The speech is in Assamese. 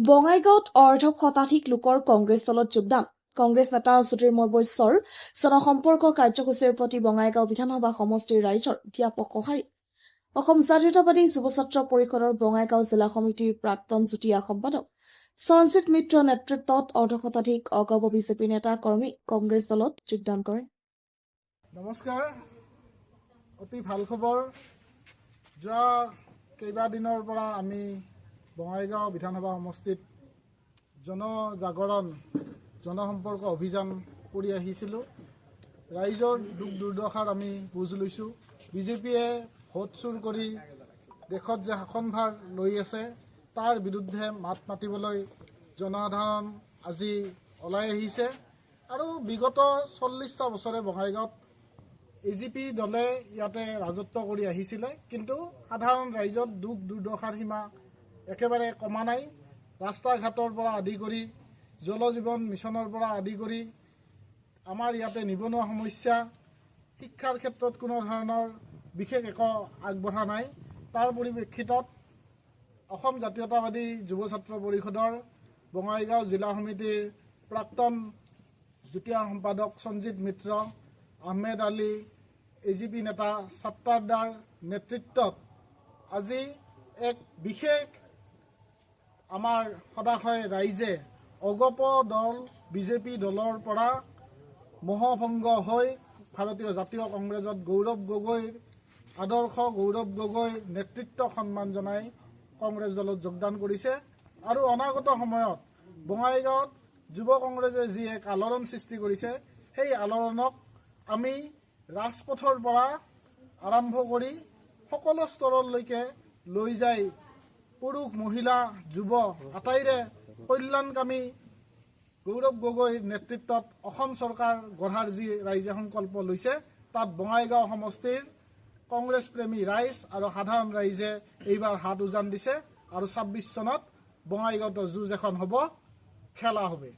বঙাইগাঁৱত অৰ্ধশতাধিক লোকৰ কংগ্ৰেছ দলত যোগদান। কংগ্ৰেছ নেতা জ্যোতিৰ্ময় বৈশ্যৰ জনসম্পৰ্ক কাৰ্যসূচীৰ প্ৰতি বঙাইগাঁও বিধানসভা সমষ্টিৰ ৰাইজৰ ব্যাপক সঁহাৰি। অসম জাতীয়তাবাদী যুৱ ছাত্ৰ পৰিষদৰ বঙাইগাঁও জিলা সমিতিৰ প্ৰাক্তন যুটীয়া সম্পাদক সঞ্জিত মিত্ৰৰ নেতৃত্বত অৰ্ধশতাধিক অগপ বিজেপি নেতা কৰ্মী কংগ্ৰেছ দলত যোগদান কৰে। নমস্কাৰ, অতি ভাল খবৰ। যোৱা কেইবাদিনৰ পৰা আমি বঙাইগাঁও বিধানসভা সমষ্টিত জনজাগৰণ জনসম্পৰ্ক অভিযান কৰি আহিছিলোঁ। ৰাইজৰ দুখ দুৰ্দশাৰ আমি বুজ লৈছোঁ। বিজেপিয়ে ভোট চুৰ কৰি দেশত যে শাসনভাৰ লৈ আছে তাৰ বিৰুদ্ধে মাত মাতিবলৈ জনসাধাৰণ আজি ওলাই আহিছে। আৰু বিগত 40টা বছৰে বঙাইগাঁৱত এজিপি দলে ইয়াতে ৰাজত্ব কৰি আহিছিলে, কিন্তু সাধাৰণ ৰাইজৰ দুখ দুৰ্দশাৰ সীমা একেবাৰে কমা নাই। ৰাস্তা ঘাটৰ পৰা আদি কৰি জল জীৱন মিছনৰ পৰা আদি কৰি আমাৰ ইয়াতে নিবনুৱা সমস্যা, শিক্ষাৰ ক্ষেত্ৰত কোনো ধৰণৰ বিশেষ একো আগবঢ়া নাই। তাৰ পৰিপ্ৰেক্ষিতত অসম জাতীয়তাবাদী যুৱ ছাত্ৰ পৰিষদৰ বঙাইগাঁও জিলা সমিতিৰ প্ৰাক্তন যুটীয়া সম্পাদক সঞ্জিত মিত্ৰ, আহমেদ আলী, এজিপি নেতা ছাত্তাৰদাৰ নেতৃত্বত আজি এক বিশেষ আমাৰ সদাশয় ৰাইজে অগপ দল বিজেপি দলৰ পৰা মোহভংগ হৈ ভাৰতীয় জাতীয় কংগ্ৰেছত গৌৰৱ গগৈৰ আদৰ্শ গৌৰৱ গগৈৰ নেতৃত্ব সন্মান জনাই কংগ্ৰেছ দলত যোগদান কৰিছে। আৰু অনাগত সময়ত বঙাইগাঁৱত যুৱ কংগ্ৰেছে যি এক আলোড়ন সৃষ্টি কৰিছে, সেই আলোড়নক আমি ৰাজপথৰ পৰা আৰম্ভ কৰি সকলো স্তৰলৈকে লৈ যাই পুৰুষ মহিলা যুৱ আটাইৰে কল্যাণকামী গৌৰৱ গগৈৰ নেতৃত্বত অসম চৰকাৰ গঢ়াৰ যি ৰাইজে সংকল্প লৈছে, তাত বঙাইগাঁও সমষ্টিৰ কংগ্ৰেছ প্ৰেমী ৰাইজ আৰু সাধাৰণ ৰাইজে এইবাৰ হাত উজান দিছে। আৰু 26 চনত বঙাইগাঁৱত যুঁজ এখন হ'ব, খেলা হবে।